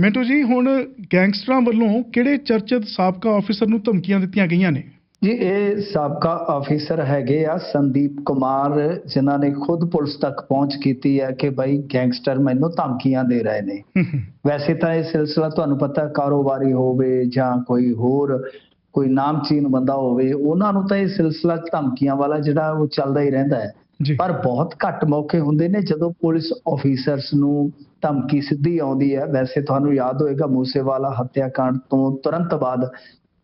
ਮਿੰਟੂ ਜੀ, ਹੁਣ ਗੈਂਗਸਟਰਾਂ ਵੱਲੋਂ ਕਿਹੜੇ ਚਰਚਿਤ ਸਾਬਕਾ ਅਫਸਰ ਨੂੰ ਧਮਕੀਆਂ ਦਿੱਤੀਆਂ ਗਈਆਂ ਨੇ? ਜੀ ਇਹ ਸਾਬਕਾ ਆਫੀਸਰ ਹੈਗੇ ਆ ਸੰਦੀਪ ਕੁਮਾਰ, ਜਿਨ੍ਹਾਂ ਨੇ ਖੁਦ ਪੁਲਿਸ ਤੱਕ ਪਹੁੰਚ ਕੀਤੀ ਹੈ ਕਿ ਭਾਈ ਗੈਂਗਸਟਰ ਮੈਨੂੰ ਧਮਕੀਆਂ ਦੇ ਰਹੇ ਨੇ। ਵੈਸੇ ਤਾਂ ਇਹ ਸਿਲਸਿਲਾ ਤੁਹਾਨੂੰ ਪਤਾ, ਕਾਰੋਬਾਰੀ ਹੋਵੇ ਜਾਂ ਕੋਈ ਹੋਰ ਕੋਈ ਨਾਮਚੀਨ ਬੰਦਾ ਹੋਵੇ, ਉਹਨਾਂ ਨੂੰ ਤਾਂ ਇਹ ਸਿਲਸਿਲਾ ਧਮਕੀਆਂ ਵਾਲਾ ਜਿਹੜਾ ਉਹ ਚੱਲਦਾ ਹੀ ਰਹਿੰਦਾ ਹੈ। ਪਰ ਬਹੁਤ ਘੱਟ ਮੌਕੇ ਹੁੰਦੇ ਨੇ ਜਦੋਂ ਪੁਲਿਸ ਆਫੀਸਰਸ ਨੂੰ ਧਮਕੀ ਸਿੱਧੀ ਆਉਂਦੀ ਹੈ। ਵੈਸੇ ਤੁਹਾਨੂੰ ਯਾਦ ਹੋਏਗਾ, ਮੂਸੇਵਾਲਾ ਹੱਤਿਆਕਾਂਡ ਤੋਂ ਤੁਰੰਤ ਬਾਅਦ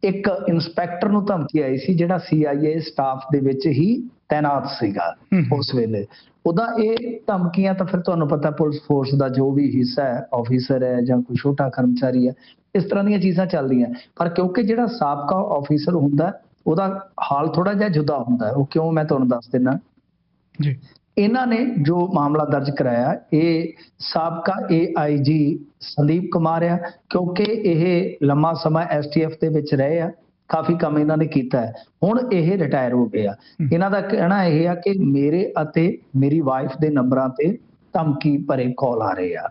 ਇੱਕ ਇੰਸਪੈਕਟਰ ਨੂੰ ਧਮਕੀ ਆਈ ਸੀ ਜਿਹੜਾ CIA ਸਟਾਫ ਦੇ ਵਿੱਚ ਹੀ ਤੈਨਾਤ ਸੀਗਾ ਉਸ ਵੇਲੇ। ਉਹਦਾ ਇਹ ਧਮਕੀਆਂ ਤਾਂ ਫਿਰ ਤੁਹਾਨੂੰ ਪਤਾ, ਪੁਲਿਸ ਫੋਰਸ ਦਾ ਜੋ ਵੀ ਹਿੱਸਾ ਹੈ, ਆਫੀਸਰ ਹੈ ਜਾਂ ਕੋਈ ਛੋਟਾ ਕਰਮਚਾਰੀ ਹੈ, ਇਸ ਤਰ੍ਹਾਂ ਦੀਆਂ ਚੀਜ਼ਾਂ ਚੱਲਦੀਆਂ। ਪਰ ਕਿਉਂਕਿ ਜਿਹੜਾ ਸਾਬਕਾ ਆਫੀਸਰ ਹੁੰਦਾ ਉਹਦਾ ਹਾਲ ਥੋੜਾ ਜਿਹਾ ਜੁਦਾ ਹੁੰਦਾ। ਉਹ ਕਿਉਂ, ਮੈਂ ਤੁਹਾਨੂੰ ਦੱਸ ਦਿੰਦਾ ਜੀ। ਇਹਨਾਂ ਨੇ ਜੋ ਮਾਮਲਾ ਦਰਜ ਕਰਾਇਆ, ਇਹ ਸਾਬਕਾ AIG ਸੰਦੀਪ ਕੁਮਾਰ ਆ। ਕਿਉਂਕਿ ਇਹ ਲੰਮਾ ਸਮਾਂ STF ਦੇ ਵਿੱਚ ਰਹੇ ਆ, ਕਾਫੀ ਕੰਮ ਇਹਨਾਂ ਨੇ ਕੀਤਾ ਹੈ। ਹੁਣ ਇਹ ਰਿਟਾਇਰ ਹੋ ਗਏ ਆ। ਇਹਨਾਂ ਦਾ ਕਹਿਣਾ ਇਹ ਆ ਕਿ ਮੇਰੇ ਅਤੇ ਮੇਰੀ ਵਾਈਫ ਦੇ ਨੰਬਰਾਂ ਤੇ ਧਮਕੀ ਭਰੇ ਕਾਲ ਆ ਰਹੇ ਆ।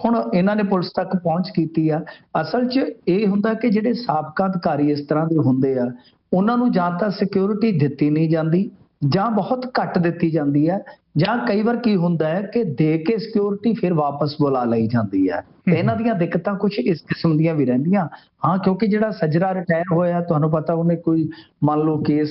ਹੁਣ ਇਹਨਾਂ ਨੇ ਪੁਲਿਸ ਤੱਕ ਪਹੁੰਚ ਕੀਤੀ ਆ। ਅਸਲ 'ਚ ਇਹ ਹੁੰਦਾ ਕਿ ਜਿਹੜੇ ਸਾਬਕਾ ਅਧਿਕਾਰੀ ਇਸ ਤਰ੍ਹਾਂ ਦੇ ਹੁੰਦੇ ਆ, ਉਹਨਾਂ ਨੂੰ ਜਾਂ ਤਾਂ ਸਿਕਿਉਰਿਟੀ ਦਿੱਤੀ ਨਹੀਂ ਜਾਂਦੀ ਜਾਂ ਬਹੁਤ ਘੱਟ ਦਿੱਤੀ ਜਾਂਦੀ ਹੈ, ਜਾਂ ਕਈ ਵਾਰ ਕੀ ਹੁੰਦਾ ਹੈ ਕਿ ਦੇ ਕੇ ਸਿਕਿਉਰਿਟੀ ਫਿਰ ਵਾਪਸ ਬੁਲਾ ਲਈ ਜਾਂਦੀ ਹੈ। ਤੇ ਇਹਨਾਂ ਦੀਆਂ ਦਿੱਕਤਾਂ ਕੁਝ ਇਸ ਕਿਸਮ ਦੀਆਂ ਵੀ ਰਹਿੰਦੀਆਂ। ਹਾਂ, ਕਿਉਂਕਿ ਜਿਹੜਾ ਸੱਜਰਾ ਰਿਟਾਇਰ ਹੋਇਆ, ਤੁਹਾਨੂੰ ਪਤਾ, ਉਹਨੇ ਕੋਈ ਮੰਨ ਲਓ ਕੇਸ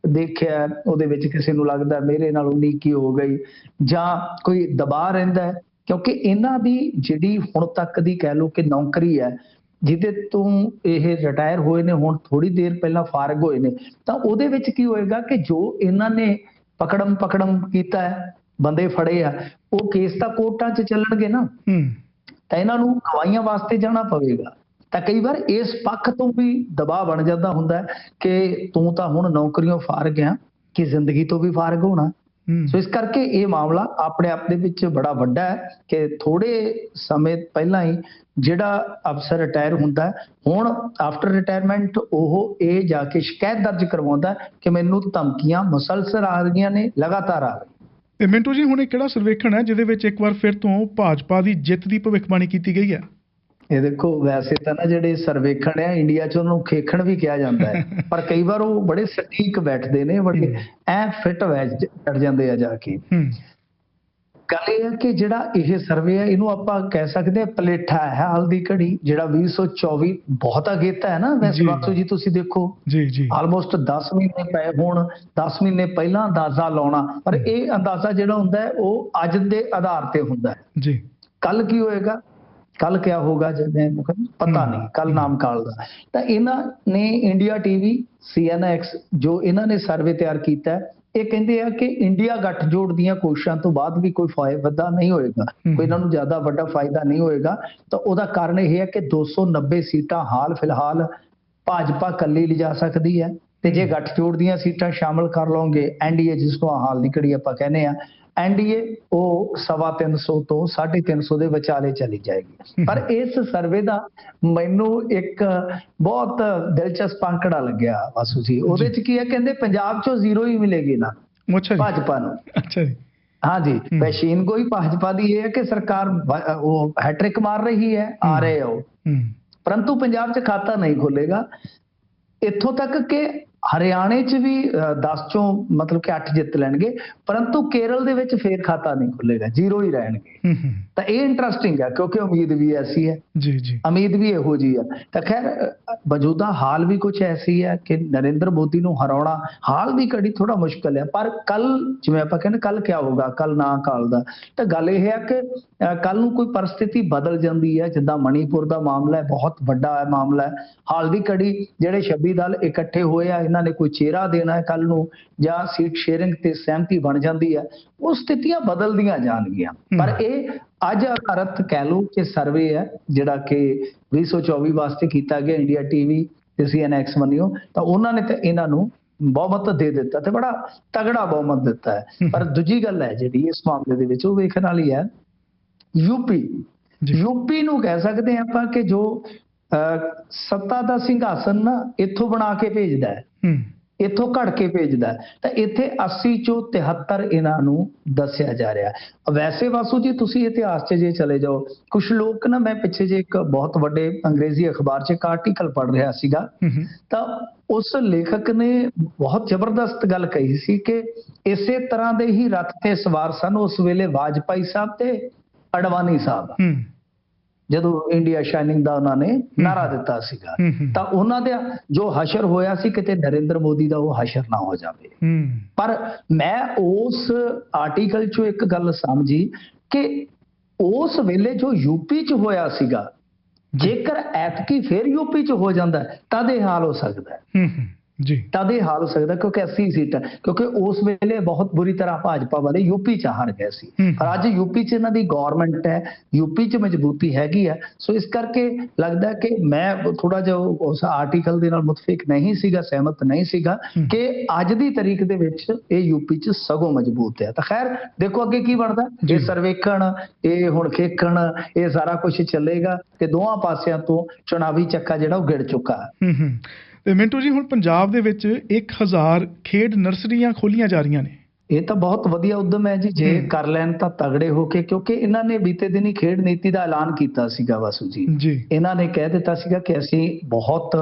ਦੇਖਿਆ, ਉਹਦੇ ਵਿੱਚ ਕਿਸੇ ਨੂੰ ਲੱਗਦਾ ਮੇਰੇ ਨਾਲ ਉਨੀ ਕੀ ਹੋ ਗਈ, ਜਾਂ ਕੋਈ ਦਬਾਅ ਰਹਿੰਦਾ ਹੈ। ਕਿਉਂਕਿ ਇਹਨਾਂ ਦੀ ਜਿਹੜੀ ਹੁਣ ਤੱਕ ਦੀ ਕਹਿ ਲਓ ਕਿ ਨੌਕਰੀ ਹੈ, ਜਿਹਦੇ ਤੋਂ ਇਹ ਰਿਟਾਇਰ ਹੋਏ ਨੇ, ਹੁਣ ਥੋੜੀ ਦੇਰ ਪਹਿਲਾਂ ਫਾਰਗ ਹੋਏ ਨੇ, ਤਾਂ ਉਹਦੇ ਵਿੱਚ ਕੀ ਹੋਏਗਾ ਕਿ ਜੋ ਇਹਨਾਂ ਨੇ ਪਕੜਮ ਕੀਤਾ ਹੈ, ਬੰਦੇ ਫੜੇ ਆ, ਉਹ ਕੇਸ ਤਾਂ ਕੋਰਟਾਂ 'ਚ ਚੱਲਣਗੇ ਨਾ, ਤਾਂ ਇਹਨਾਂ ਨੂੰ ਗਵਾਹੀਆਂ ਵਾਸਤੇ ਜਾਣਾ ਪਵੇਗਾ। ਤਾਂ ਕਈ ਵਾਰ ਇਸ ਪੱਖ ਤੋਂ ਵੀ ਦਬਾਅ ਬਣ ਜਾਂਦਾ ਹੁੰਦਾ ਕਿ ਤੂੰ ਤਾਂ ਹੁਣ ਨੌਕਰੀਆਂ ਫਾਰਗ ਆ, ਕਿ ਜ਼ਿੰਦਗੀ ਤੋਂ ਵੀ ਫਾਰਗ ਹੋਣਾ। ਸੋ ਇਸ ਕਰਕੇ ਇਹ ਮਾਮਲਾ ਆਪਣੇ ਆਪ ਦੇ ਵਿੱਚ ਬੜਾ ਵੱਡਾ ਹੈ ਕਿ ਥੋੜੇ ਸਮੇਂ ਪਹਿਲਾਂ ਹੀ ਜਿਹੜਾ ਅਫਸਰ ਰਿਟਾਇਰ ਹੁੰਦਾ, ਹੁਣ ਆਫਟਰ ਰਿਟਾਇਰਮੈਂਟ ਉਹ ਇਹ ਜਾ ਕੇ ਸ਼ਿਕਾਇਤ ਦਰਜ ਕਰਵਾਉਂਦਾ ਕਿ ਮੈਨੂੰ ਧਮਕੀਆਂ ਮੁਸਲਸਲ ਆ ਰਹੀਆਂ ਨੇ, ਲਗਾਤਾਰ ਆ ਰਹੀਆਂ। ਤੇ ਮਿੰਟੂ ਜੀ, ਹੁਣ ਇਹ ਕਿਹੜਾ ਸਰਵੇਖਣ ਹੈ ਜਿਹਦੇ ਵਿੱਚ ਇੱਕ ਵਾਰ ਫਿਰ ਤੋਂ ਭਾਜਪਾ ਦੀ ਜਿੱਤ ਦੀ ਭਵਿੱਖਬਾਣੀ ਕੀਤੀ ਗਈ ਹੈ? ਇਹ ਦੇਖੋ, ਵੈਸੇ ਤਾਂ ਨਾ ਜਿਹੜੇ ਸਰਵੇਖਣ ਆ ਇੰਡੀਆ 'ਚ ਉਹਨੂੰ ਖੇਖਣ ਵੀ ਕਿਹਾ ਜਾਂਦਾ ਹੈ, ਪਰ ਕਈ ਵਾਰ ਉਹ ਬੜੇ ਸਟੀਕ ਬੈਠਦੇ ਨੇ, ਬੜੇ ਐ ਫਿੱਟ ਵੈਜ ਚੜ ਜਾਂਦੇ ਆ ਜਾ ਕੇ। ਗੱਲ ਇਹ ਹੈ ਕਿ ਜਿਹੜਾ ਇਹ ਸਰਵੇ ਹੈ, ਇਹਨੂੰ ਆਪਾਂ ਕਹਿ ਸਕਦੇ ਹਾਂ ਪਲੇਠਾ ਹੈ, ਹਾਲ ਦੀ ਘੜੀ। ਜਿਹੜਾ 2024 ਬਹੁਤ ਅਗੇਤਾ ਹੈ ਨਾ, ਵੈਸੇ ਬਾਸੂ ਜੀ ਤੁਸੀਂ ਦੇਖੋ, ਆਲਮੋਸਟ 10 ਮਹੀਨੇ ਪਏ ਹੋਣ, 10 ਮਹੀਨੇ ਪਹਿਲਾਂ ਅੰਦਾਜ਼ਾ ਲਾਉਣਾ, ਪਰ ਇਹ ਅੰਦਾਜ਼ਾ ਜਿਹੜਾ ਹੁੰਦਾ ਹੈ ਉਹ ਅੱਜ ਦੇ ਆਧਾਰ ਤੇ ਹੁੰਦਾ ਹੈ ਜੀ। ਕੱਲ ਕੀ ਹੋਏਗਾ, ਕੱਲ ਕਿਆ ਹੋਗਾ ਜਿਵੇਂ ਪਤਾ ਨਹੀਂ, ਕੱਲ ਨਾਮ ਕਾਲ ਦਾ। ਤਾਂ ਇਹਨਾਂ ਨੇ ਇੰਡੀਆ TV, CNX ਜੋ ਇਹਨਾਂ ਨੇ ਸਰਵੇ ਤਿਆਰ ਕੀਤਾ, ਇਹ ਕਹਿੰਦੇ ਆ ਕਿ ਇੰਡੀਆ ਗੱਠਜੋੜ ਦੀਆਂ ਕੋਸ਼ਿਸ਼ਾਂ ਤੋਂ ਬਾਅਦ ਵੀ ਕੋਈ ਫਾਇਦਾ ਨਹੀਂ ਹੋਏਗਾ, ਕੋਈ ਇਹਨਾਂ ਨੂੰ ਜ਼ਿਆਦਾ ਵੱਡਾ ਫਾਇਦਾ ਨਹੀਂ ਹੋਏਗਾ। ਤਾਂ ਉਹਦਾ ਕਾਰਨ ਇਹ ਹੈ ਕਿ 290 ਸੀਟਾਂ ਹਾਲ ਫਿਲਹਾਲ ਭਾਜਪਾ ਇਕੱਲੀ ਲਿਜਾ ਸਕਦੀ ਹੈ, ਤੇ ਜੇ ਗੱਠਜੋੜ ਦੀਆਂ ਸੀਟਾਂ ਸ਼ਾਮਲ ਕਰ ਲਓਗੇ, NDA ਜਿਸ ਨੂੰ ਹਾਲ ਦੀ ਘੜੀ ਆਪਾਂ ਕਹਿੰਦੇ ਆ, NDA ਉਹ 350 ਤੋਂ 350 ਦੇ ਵਿਚਾਲੇ ਚਲੀ ਜਾਏਗੀ। ਪਰ ਇਸ ਸਰਵੇ ਦਾ ਮੈਨੂੰ ਇੱਕ ਬਹੁਤ ਦਿਲਚਸਪ ਅੰਕੜਾ ਲੱਗਿਆ ਵਾਸੂ ਜੀ। ਉਹਦੇ ਚ ਕੀ ਹੈ, ਕਹਿੰਦੇ ਪੰਜਾਬ ਚੋਂ 0 ਹੀ ਮਿਲੇਗੀ ਨਾ ਭਾਜਪਾ ਨੂੰ। हाँ जी, मशीन कोई भाजपा दी है कि सरकार वो हैट्रिक मार रही है, आ रहे हो, परंतु पंजाब च खाता नहीं खुलेगा। इत्थों तक कि हरियाणे च भी 10 चों मतलब कि 8 जित लैणगे, परंतु केरल दे विच फिर खाता नहीं खुलेगा, 0 ही रहणगे। तो ये इंटरस्टिंग है क्योंकि उम्मीद भी ऐसी है जी, उम्मीद भी इहो जी है। तो खैर मौजूदा हाल भी कुछ ऐसी है कि नरेंद्र मोदी नूं हराउणा हाल दी घड़ी थोड़ा मुश्किल है, पर कल जिवें आपां कहंदे कल क्या होगा, कल ना काल दा। तो गल यह है कि कल नूं कोई परिस्थिति बदल जाती है, जिद्दां मणिपुर का मामला है, बहुत वड्डा मामला है। हाल दी घड़ी जिहड़े 26 दल इकट्ठे होए आ, इन्हां ने कोई चेहरा देना है कल नूं, जां सीट शेयरिंग ते सहमति बन जाती है, वो स्थितियां बदलदियां जाणगियां। पर यह अज आधारित कह लो कि सर्वे है जिहड़ा कि 2024 वास्ते कीता गया इंडिया TV ते CNX बनियो, तो उन्होंने तो इन्हां नूं बहुमत दे दिता, ते बड़ा तगड़ा बहुमत दिता है। पर दूजी गल है जिहड़ी इस मामले दे विच ओह वेखण वाली है, यूपी नूं कह सकते हैं आपां कि जो सत्ता दा सिंघासन ना इत्थों बना के भेजदा है, ਇੱਥੋਂ ਘੜ ਕੇ ਭੇਜਦਾ ਤਾਂ ਇੱਥੇ 80 ਚੋਂ 73 ਇਹਨਾਂ ਨੂੰ ਦੱਸਿਆ ਜਾ ਰਿਹਾ। ਵੈਸੇ ਵਾਸੂ ਜੀ ਤੁਸੀਂ ਇਤਿਹਾਸ 'ਚ ਜੇ ਚਲੇ ਜਾਓ, ਕੁਝ ਲੋਕ ਨਾ, ਮੈਂ ਪਿੱਛੇ ਜੇ ਇੱਕ ਬਹੁਤ ਵੱਡੇ ਅੰਗਰੇਜ਼ੀ ਅਖਬਾਰ 'ਚ ਇੱਕ ਆਰਟੀਕਲ ਪੜ੍ਹ ਰਿਹਾ ਸੀਗਾ, ਤਾਂ ਉਸ ਲੇਖਕ ਨੇ ਬਹੁਤ ਜ਼ਬਰਦਸਤ ਗੱਲ ਕਹੀ ਸੀ ਕਿ ਇਸੇ ਤਰ੍ਹਾਂ ਦੇ ਹੀ ਰੱਥ ਤੇ ਸਵਾਰ ਸਨ ਉਸ ਵੇਲੇ ਵਾਜਪਾਈ ਸਾਹਿਬ ਤੇ ਅਡਵਾਨੀ ਸਾਹਿਬ, ਜਦੋਂ ਇੰਡੀਆ ਸ਼ਾਈਨਿੰਗ ਦਾ ਉਹਨਾਂ ਨੇ ਨਾਰਾ ਦਿੱਤਾ ਸੀਗਾ। ਤਾਂ ਉਹਨਾਂ ਦਾ ਜੋ ਹਸ਼ਰ ਹੋਇਆ ਸੀ, ਕਿਤੇ ਨਰਿੰਦਰ ਮੋਦੀ ਦਾ ਉਹ ਹਸ਼ਰ ਨਾ ਹੋ ਜਾਵੇ। ਪਰ ਮੈਂ ਉਸ ਆਰਟੀਕਲ 'ਚੋਂ ਇੱਕ ਗੱਲ ਸਮਝੀ ਕਿ ਉਸ ਵੇਲੇ ਜੋ ਯੂਪੀ 'ਚ ਹੋਇਆ ਸੀਗਾ, ਜੇਕਰ ਐਤਕੀ ਫੇਰ ਯੂਪੀ 'ਚ ਹੋ ਜਾਂਦਾ ਤਦ ਇਹ ਹਾਲ ਹੋ ਸਕਦਾ ਜੀ, ਤਦ ਇਹ ਹਾਲ ਹੋ ਸਕਦਾ, ਕਿਉਂਕਿ 80 ਸੀਟਾਂ, ਕਿਉਂਕਿ ਉਸ ਵੇਲੇ ਬਹੁਤ ਬੁਰੀ ਤਰ੍ਹਾਂ ਭਾਜਪਾ ਵਾਲੇ ਯੂਪੀ 'ਚ ਹਾਰ ਗਏ ਸੀ। ਪਰ ਅੱਜ ਯੂਪੀ 'ਚ ਇਹਨਾਂ ਦੀ ਗਵਰਨਮੈਂਟ ਹੈ, ਯੂਪੀ 'ਚ ਮਜ਼ਬੂਤੀ ਹੈਗੀ ਆ। ਸੋ ਇਸ ਕਰਕੇ ਲੱਗਦਾ ਕਿ ਮੈਂ ਥੋੜਾ ਜਿਹਾ ਉਸ ਆਰਟੀਕਲ ਦੇ ਨਾਲ ਮੁਤਫਿਕ ਨਹੀਂ ਸੀਗਾ, ਸਹਿਮਤ ਨਹੀਂ ਸੀਗਾ ਕਿ ਅੱਜ ਦੀ ਤਾਰੀਖ ਦੇ ਵਿੱਚ ਇਹ ਯੂਪੀ 'ਚ ਸਗੋਂ ਮਜ਼ਬੂਤ ਹੈ। ਤਾਂ ਖੈਰ ਦੇਖੋ ਅੱਗੇ ਕੀ ਬਣਦਾ, ਇਹ ਸਰਵੇਖਣ, ਇਹ ਹੁਣ ਖੇਖਣ, ਇਹ ਸਾਰਾ ਕੁਝ ਚੱਲੇਗਾ ਤੇ ਦੋਹਾਂ ਪਾਸਿਆਂ ਤੋਂ ਚੁਣਾਵੀ ਚੱਕਾ ਜਿਹੜਾ ਉਹ ਗਿੜ ਚੁੱਕਾ ਹੈ। ਤੇ ਮਿੰਟੂ ਜੀ, ਹੁਣ ਪੰਜਾਬ ਦੇ ਵਿੱਚ 1000 ਖੇਡ ਨਰਸਰੀਆਂ ਖੋਲੀਆਂ ਜਾ ਰਹੀਆਂ ਨੇ। ਇਹ ਤਾਂ ਬਹੁਤ ਵਧੀਆ ਉਦਮ ਹੈ ਜੀ, ਜੇ ਕਰ ਲੈਣ ਤਾਂ ਤਗੜੇ ਹੋ ਕੇ, ਕਿਉਂਕਿ ਇਹਨਾਂ ਨੇ ਬੀਤੇ ਦਿਨੀ ਖੇਡ ਨੀਤੀ ਦਾ ਐਲਾਨ ਕੀਤਾ ਸੀਗਾ ਵਾਸੂ ਜੀ। ਇਹਨਾਂ ਨੇ ਕਹਿ ਦਿੱਤਾ ਸੀਗਾ ਕਿ ਅਸੀਂ ਬਹੁਤ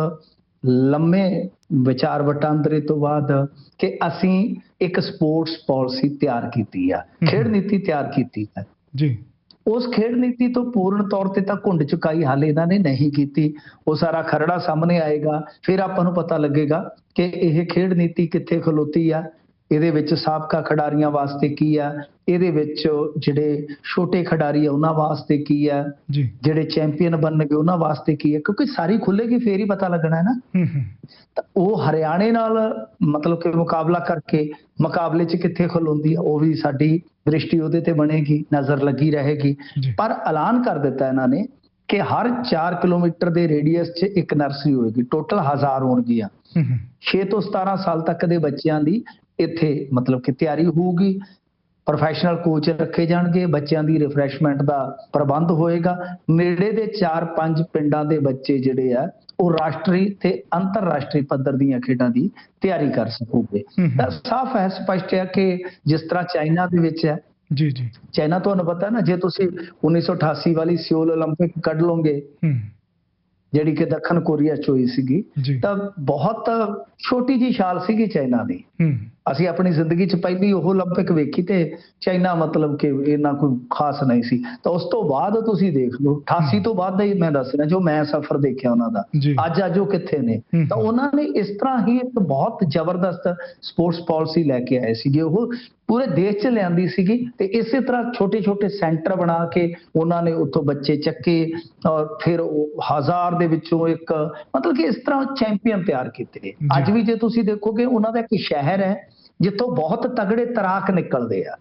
ਲੰਮੇ ਵਿਚਾਰ ਵਟਾਂਦਰੇ ਤੋਂ ਬਾਅਦ ਕਿ ਅਸੀਂ ਇੱਕ ਸਪੋਰਟਸ ਪਾਲਿਸੀ ਤਿਆਰ ਕੀਤੀ ਆ, ਖੇਡ ਨੀਤੀ ਤਿਆਰ ਕੀਤੀ ਹੈ ਜੀ। ਉਸ ਖੇਡ ਨੀਤੀ ਤੋਂ ਪੂਰਨ ਤੌਰ ਤੇ ਤਾਂ ਘੁੰਡ ਚੁਕਾਈ ਹਾਲੇ ਇਹਨਾਂ ਨੇ ਨਹੀਂ ਕੀਤੀ। ਉਹ ਸਾਰਾ ਖਰੜਾ ਸਾਹਮਣੇ ਆਏਗਾ, ਫਿਰ ਆਪਾਂ ਨੂੰ ਪਤਾ ਲੱਗੇਗਾ ਕਿ ਇਹ ਖੇਡ ਨੀਤੀ ਕਿੱਥੇ ਖਲੋਤੀ ਆ, ਇਹਦੇ ਵਿੱਚ ਸਾਬਕਾ ਖਿਡਾਰੀਆਂ ਵਾਸਤੇ ਕੀ ਆ, ਇਹਦੇ ਵਿੱਚ ਜਿਹੜੇ ਛੋਟੇ ਖਿਡਾਰੀ ਆ ਉਹਨਾਂ ਵਾਸਤੇ ਕੀ ਆ, ਜਿਹੜੇ ਚੈਂਪੀਅਨ ਬਣਨਗੇ ਉਹਨਾਂ ਵਾਸਤੇ ਕੀ ਹੈ, ਕਿਉਂਕਿ ਸਾਰੀ ਖੁੱਲੇਗੀ ਫੇਰ ਹੀ ਪਤਾ ਲੱਗਣਾ ਹੈ ਨਾ। ਤਾਂ ਉਹ ਹਰਿਆਣੇ ਨਾਲ ਮਤਲਬ ਕਿ ਮੁਕਾਬਲਾ ਕਰਕੇ ਮੁਕਾਬਲੇ 'ਚ ਕਿੱਥੇ ਖਲੋਂਦੀ ਆ, ਉਹ ਵੀ ਸਾਡੀ ਦ੍ਰਿਸ਼ਟੀ ਉਹਦੇ ਤੇ ਬਣੇਗੀ, ਨਜ਼ਰ ਲੱਗੀ ਰਹੇਗੀ। ਪਰ ਐਲਾਨ ਕਰ ਦਿੱਤਾ ਇਹਨਾਂ ਨੇ ਕਿ ਹਰ 4 ਕਿਲੋਮੀਟਰ ਦੇ ਰੇਡੀਅਸ 'ਚ ਇੱਕ ਨਰਸਰੀ ਹੋਏਗੀ, ਟੋਟਲ 1000 ਹੋਣਗੀਆਂ। 6 ਤੋਂ 17 ਸਾਲ ਤੱਕ ਦੇ ਬੱਚਿਆਂ ਦੀ ਇੱਥੇ ਮਤਲਬ ਕਿ ਤਿਆਰੀ ਹੋਊਗੀ, ਪ੍ਰੋਫੈਸ਼ਨਲ ਕੋਚ ਰੱਖੇ ਜਾਣਗੇ, ਬੱਚਿਆਂ ਦੀ ਰਿਫਰੈਸ਼ਮੈਂਟ ਦਾ ਪ੍ਰਬੰਧ ਹੋਏਗਾ। ਨੇੜੇ ਦੇ 4-5 ਪਿੰਡਾਂ ਦੇ ਬੱਚੇ ਜਿਹੜੇ ਆ ਉਹ ਰਾਸ਼ਟਰੀ ਤੇ ਅੰਤਰਰਾਸ਼ਟਰੀ ਪੱਧਰ ਦੀਆਂ ਖੇਡਾਂ ਦੀ ਤਿਆਰੀ ਕਰ ਸਕੋਗੇ। ਤਾਂ ਸਾਫ਼ ਹੈ, ਸਪਸ਼ਟ ਹੈ ਕਿ ਜਿਸ ਤਰ੍ਹਾਂ ਚਾਈਨਾ ਦੇ ਵਿੱਚ ਹੈ, ਚਾਈਨਾ ਤੁਹਾਨੂੰ ਪਤਾ ਨਾ, ਜੇ ਤੁਸੀਂ 1988 ਵਾਲੀ ਸਿਓਲ ਓਲੰਪਿਕ ਕੱਢ ਲਓਗੇ ਜਿਹੜੀ ਕਿ ਦੱਖਣ ਕੋਰੀਆ 'ਚ ਹੋਈ ਸੀਗੀ, ਤਾਂ ਬਹੁਤ ਛੋਟੀ ਜੀ ਛਾਲ ਸੀਗੀ ਚਾਈਨਾ ਦੀ। ਅਸੀਂ ਆਪਣੀ ਜ਼ਿੰਦਗੀ 'ਚ ਪਹਿਲੀ ਉਹ ਓਲੰਪਿਕ ਵੇਖੀ ਤੇ ਚਾਈਨਾ ਮਤਲਬ ਕਿ ਇਹਨਾਂ ਕੋਈ ਖਾਸ ਨਹੀਂ ਸੀ। ਤਾਂ ਉਸ ਤੋਂ ਬਾਅਦ ਤੁਸੀਂ ਦੇਖ ਲਓ 88 ਤੋਂ ਬਾਅਦ ਦਾ ਹੀ ਮੈਂ ਦੱਸ ਰਿਹਾ, ਜੋ ਮੈਂ ਸਫ਼ਰ ਦੇਖਿਆ ਉਹਨਾਂ ਦਾ, ਅੱਜ ਉਹ ਕਿੱਥੇ ਨੇ। ਤਾਂ ਉਹਨਾਂ ਨੇ ਇਸ ਤਰ੍ਹਾਂ ਹੀ ਇੱਕ ਬਹੁਤ ਜ਼ਬਰਦਸਤ ਸਪੋਰਟਸ ਪਾਲਿਸੀ ਲੈ ਕੇ ਆਏ ਸੀਗੇ, ਉਹ ਪੂਰੇ ਦੇਸ਼ 'ਚ ਲਿਆਂਦੀ ਸੀਗੀ। ਤੇ ਇਸੇ ਤਰ੍ਹਾਂ ਛੋਟੇ-ਛੋਟੇ ਸੈਂਟਰ ਬਣਾ ਕੇ ਉਹਨਾਂ ਨੇ ਉੱਥੋਂ ਬੱਚੇ ਚੱਕੇ ਔਰ ਫਿਰ 1000 ਦੇ ਵਿੱਚੋਂ ਇੱਕ ਮਤਲਬ ਕਿ ਇਸ ਤਰ੍ਹਾਂ ਚੈਂਪੀਅਨ ਤਿਆਰ ਕੀਤੇ। ਅੱਜ ਵੀ ਜੇ ਤੁਸੀਂ ਦੇਖੋਗੇ ਉਹਨਾਂ ਦਾ ਇੱਕ ਸ਼ਹਿਰ ਹੈ ਜਿੱਥੋਂ ਬਹੁਤ ਤਗੜੇ ਤੈਰਾਕ ਨਿਕਲਦੇ ਆ,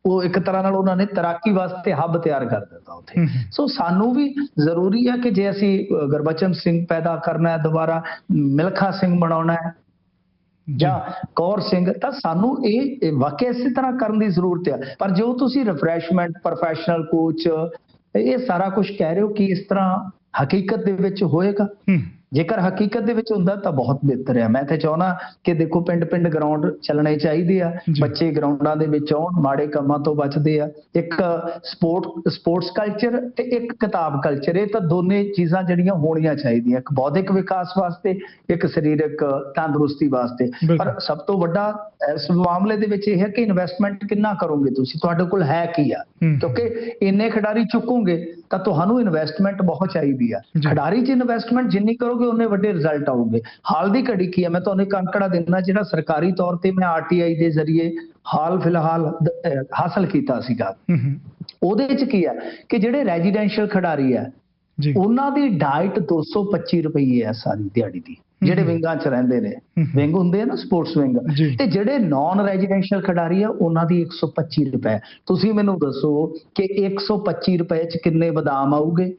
ਉਹ ਇੱਕ ਤਰ੍ਹਾਂ ਨਾਲ ਉਹਨਾਂ ਨੇ ਤੈਰਾਕੀ ਵਾਸਤੇ ਹੱਬ ਤਿਆਰ ਕਰ ਦਿੱਤਾ ਉੱਥੇ। ਸੋ ਸਾਨੂੰ ਵੀ ਜ਼ਰੂਰੀ ਹੈ ਕਿ ਜੇ ਅਸੀਂ ਗੁਰਬਚਨ ਸਿੰਘ ਪੈਦਾ ਕਰਨਾ ਹੈ, ਦੁਬਾਰਾ ਮਿਲਖਾ ਸਿੰਘ ਬਣਾਉਣਾ ਹੈ ਜਾਂ ਕੌਰ ਸਿੰਘ, ਤਾਂ ਸਾਨੂੰ ਇਹ ਵਾਕਿਆ ਇਸੇ ਤਰ੍ਹਾਂ ਕਰਨ ਦੀ ਜ਼ਰੂਰਤ ਹੈ। ਪਰ ਜੋ ਤੁਸੀਂ ਰਿਫਰੈਸ਼ਮੈਂਟ, ਪ੍ਰੋਫੈਸ਼ਨਲ ਕੋਚ, ਇਹ ਸਾਰਾ ਕੁਝ ਕਹਿ ਰਹੇ ਹੋ ਕਿ ਇਸ ਤਰ੍ਹਾਂ ਹਕੀਕਤ ਦੇ ਵਿੱਚ ਹੋਏਗਾ? ਜੇਕਰ ਹਕੀਕਤ ਦੇ ਵਿੱਚ ਹੁੰਦਾ ਤਾਂ ਬਹੁਤ ਬਿਹਤਰ ਹੈ। ਮੈਂ ਤਾਂ ਚਾਹੁੰਦਾ ਕਿ ਦੇਖੋ ਪਿੰਡ-ਪਿੰਡ ਗਰਾਊਂਡ ਚੱਲਣੇ ਚਾਹੀਦੇ ਆ, ਬੱਚੇ ਗਰਾਊਂਡਾਂ ਦੇ ਵਿੱਚ ਆਉਣ, ਮਾੜੇ ਕੰਮਾਂ ਤੋਂ ਬਚਦੇ ਆ। ਇੱਕ ਸਪੋਰਟਸ ਕਲਚਰ ਤੇ ਇੱਕ ਕਿਤਾਬ ਕਲਚਰ, ਇਹ ਤਾਂ ਦੋਨੇ ਚੀਜ਼ਾਂ ਜਿਹੜੀਆਂ ਹੋਣੀਆਂ ਚਾਹੀਦੀਆਂ, ਇੱਕ ਬੌਧਿਕ ਵਿਕਾਸ ਵਾਸਤੇ, ਇੱਕ ਸਰੀਰਕ ਤੰਦਰੁਸਤੀ ਵਾਸਤੇ। ਪਰ ਸਭ ਤੋਂ ਵੱਡਾ ਇਸ ਮਾਮਲੇ ਦੇ ਵਿੱਚ ਇਹ ਹੈ ਕਿ ਇਨਵੈਸਟਮੈਂਟ ਕਿੰਨਾ ਕਰੋਗੇ ਤੁਸੀਂ, ਤੁਹਾਡੇ ਕੋਲ ਹੈ ਕੀ ਆ, ਕਿਉਂਕਿ ਇੰਨੇ ਖਿਡਾਰੀ ਚੁੱਕੋਗੇ ਤਾਂ ਤੁਹਾਨੂੰ ਇਨਵੈਸਟਮੈਂਟ ਬਹੁਤ ਚਾਹੀਦੀ ਆ। ਖਿਡਾਰੀ 'ਚ ਇਨਵੈਸਟਮੈਂਟ ਜਿੰਨੀ ਕਰੋਗੇ ਉਹਨੇ ਵੱਡੇ ਰਿਜ਼ਲਟ ਆਉਗੇ। ਹਾਲ ਦੀ ਘੜੀ ਕੀ ਹੈ, ਮੈਂ ਤੁਹਾਨੂੰ ਇੱਕ ਅੰਕੜਾ ਦਿੰਦਾ ਜਿਹੜਾ ਸਰਕਾਰੀ ਤੌਰ ਤੇ ਮੈਂ RTI ਦੇ ਜ਼ਰੀਏ ਹਾਲ ਫਿਲਹਾਲ ਹਾਸਲ ਕੀਤਾ ਸੀਗਾ। ਉਹਦੇ ਵਿੱਚ ਕੀ ਹੈ ਕਿ ਜਿਹੜੇ ਰੈਜ਼ੀਡੈਂਸ਼ੀਅਲ ਖਿਡਾਰੀ ਆ ਉਹਨਾਂ ਦੀ ਡਾਈਟ 225 ਰੁਪਏ ਹੈ ਸਾਰੀ ਦਿਹਾੜੀ ਦੀ, ਜਿਹੜੇ ਵਿੰਗਾਂ 'ਚ ਰਹਿੰਦੇ ਨੇ, ਵਿੰਗ ਹੁੰਦੇ ਆ ਨਾ ਸਪੋਰਟਸ ਵਿੰਗ, ਤੇ ਜਿਹੜੇ ਨਾਨ ਰੈਜ਼ੀਡੈਂਸ਼ੀਅਲ ਖਿਡਾਰੀ ਆ ਉਹਨਾਂ ਦੀ 125 ਰੁਪਏ। ਤੁਸੀਂ ਮੈਨੂੰ ਦੱਸੋ ਕਿ 125 ਰੁਪਏ 'ਚ ਕਿੰਨੇ ਬਦਾਮ ਆਉਗੇ,